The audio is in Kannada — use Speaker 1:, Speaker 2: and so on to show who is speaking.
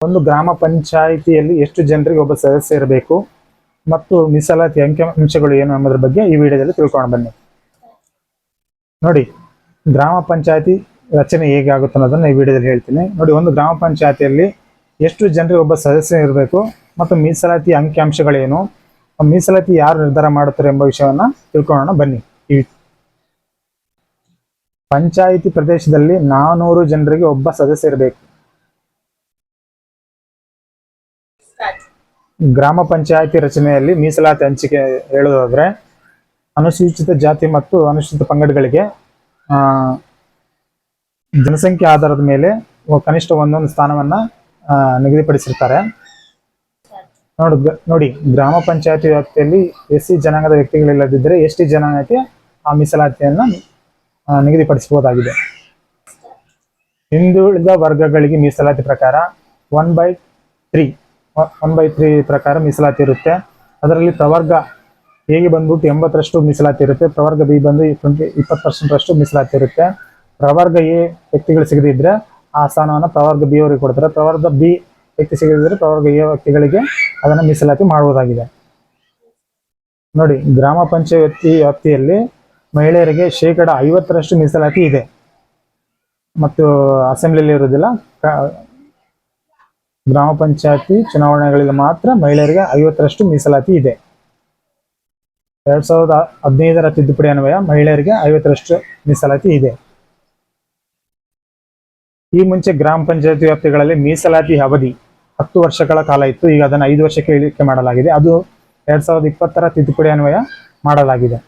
Speaker 1: ಒಂದು ಗ್ರಾಮ ಪಂಚಾಯಿತಿಯಲ್ಲಿ ಎಷ್ಟು ಜನರಿಗೆ ಒಬ್ಬ ಸದಸ್ಯ ಇರಬೇಕು ಮತ್ತು ಮೀಸಲಾತಿ ಅಂಕಿಅಂಶಗಳು ಏನು ಅನ್ನೋದ್ರ ಬಗ್ಗೆ ಈ ವಿಡಿಯೋದಲ್ಲಿ ತಿಳ್ಕೊಂಡು ಬನ್ನಿ. ನೋಡಿ, ಗ್ರಾಮ ಪಂಚಾಯಿತಿ ರಚನೆ ಹೇಗೆ ಆಗುತ್ತೆ ಅನ್ನೋದನ್ನ ಈ ವಿಡಿಯೋದಲ್ಲಿ ಹೇಳ್ತೀನಿ. ನೋಡಿ, ಒಂದು ಗ್ರಾಮ ಪಂಚಾಯಿತಿಯಲ್ಲಿ ಎಷ್ಟು ಜನರಿಗೆ ಒಬ್ಬ ಸದಸ್ಯ ಇರಬೇಕು ಮತ್ತು ಮೀಸಲಾತಿ ಅಂಕಿಅಂಶಗಳೇನು, ಮೀಸಲಾತಿ ಯಾರು ನಿರ್ಧಾರ ಮಾಡುತ್ತಾರೆ ಎಂಬ ವಿಷಯವನ್ನ ತಿಳ್ಕೊಳ್ಳೋಣ ಬನ್ನಿ. ಈ ಪಂಚಾಯಿತಿ ಪ್ರದೇಶದಲ್ಲಿ 400 ಜನರಿಗೆ ಒಬ್ಬ ಸದಸ್ಯ ಇರಬೇಕು. ಗ್ರಾಮ ಪಂಚಾಯಿತಿ ರಚನೆಯಲ್ಲಿ ಮೀಸಲಾತಿ ಹಂಚಿಕೆ ಹೇಳುವುದಾದ್ರೆ, ಅನುಸೂಚಿತ ಜಾತಿ ಮತ್ತು ಅನುಸೂಚಿತ ಪಂಗಡಗಳಿಗೆ ಜನಸಂಖ್ಯೆ ಆಧಾರದ ಮೇಲೆ ಕನಿಷ್ಠ ಒಂದೊಂದು ಸ್ಥಾನವನ್ನ ನಿಗದಿಪಡಿಸಿರ್ತಾರೆ. ನೋಡಿ, ಗ್ರಾಮ ಪಂಚಾಯಿತಿ ವ್ಯಾಪ್ತಿಯಲ್ಲಿ ಎಸ್ಸಿ ಜನಾಂಗದ ವ್ಯಕ್ತಿಗಳಿಲ್ಲದಿದ್ದರೆ ಎಸ್ಟಿ ಜನಾಂಗಕ್ಕೆ ಆ ಮೀಸಲಾತಿಯನ್ನ ನಿಗದಿಪಡಿಸಬಹುದಾಗಿದೆ. ಹಿಂದುಳಿದ ವರ್ಗಗಳಿಗೆ ಮೀಸಲಾತಿ ಪ್ರಕಾರ 1/3 ಪ್ರಕಾರ ಮೀಸಲಾತಿ ಇರುತ್ತೆ. ಅದರಲ್ಲಿ ಪ್ರವರ್ಗ ಎಗೆ ಬಂದ್ಬಿಟ್ಟು 80% ಮೀಸಲಾತಿ ಇರುತ್ತೆ. ಪ್ರವರ್ಗ ಬಿ ಬಂದು 20% ಮೀಸಲಾತಿ ಇರುತ್ತೆ. ಪ್ರವರ್ಗ ಎ ವ್ಯಕ್ತಿಗಳು ಸಿಗದಿದ್ರೆ ಆ ಸ್ಥಾನವನ್ನು ಪ್ರವರ್ಗ ಬಿ ಅವರಿಗೆ ಕೊಡ್ತಾರೆ. ಪ್ರವರ್ಗ ಬಿ ವ್ಯಕ್ತಿ ಸಿಗದಿದ್ರೆ ಪ್ರವರ್ಗ ಎ ವ್ಯಕ್ತಿಗಳಿಗೆ ಅದನ್ನು ಮೀಸಲಾತಿ ಮಾಡುವುದಾಗಿದೆ. ನೋಡಿ, ಗ್ರಾಮ ಪಂಚಾಯತಿ ವ್ಯಾಪ್ತಿಯಲ್ಲಿ ಮಹಿಳೆಯರಿಗೆ 50% ಮೀಸಲಾತಿ ಇದೆ. ಮತ್ತು ಅಸೆಂಬ್ಲಿಯಲ್ಲಿ ಇರುವುದಿಲ್ಲ. ಗ್ರಾಮ ಪಂಚಾಯತಿ ಚುನಾವಣೆಗಳಿಗೆ ಮಾತ್ರ ಮಹಿಳೆಯರಿಗೆ 50% ಮೀಸಲಾತಿ ಇದೆ. 2015ರ ತಿದ್ದುಪಡಿ ಅನ್ವಯ ಮಹಿಳೆಯರಿಗೆ 50% ಮೀಸಲಾತಿ ಇದೆ. ಈ ಮುಂಚೆ ಗ್ರಾಮ ಪಂಚಾಯತಿ ವ್ಯಾಪ್ತಿಗಳಲ್ಲಿ ಮೀಸಲಾತಿ ಅವಧಿ 10 ವರ್ಷಗಳ ಕಾಲ ಇತ್ತು. ಈಗ ಅದನ್ನು 5 ವರ್ಷಕ್ಕೆ ಇಳಿಕೆ ಮಾಡಲಾಗಿದೆ. ಅದು 2020ರ ತಿದ್ದುಪಡಿ ಅನ್ವಯ ಮಾಡಲಾಗಿದೆ.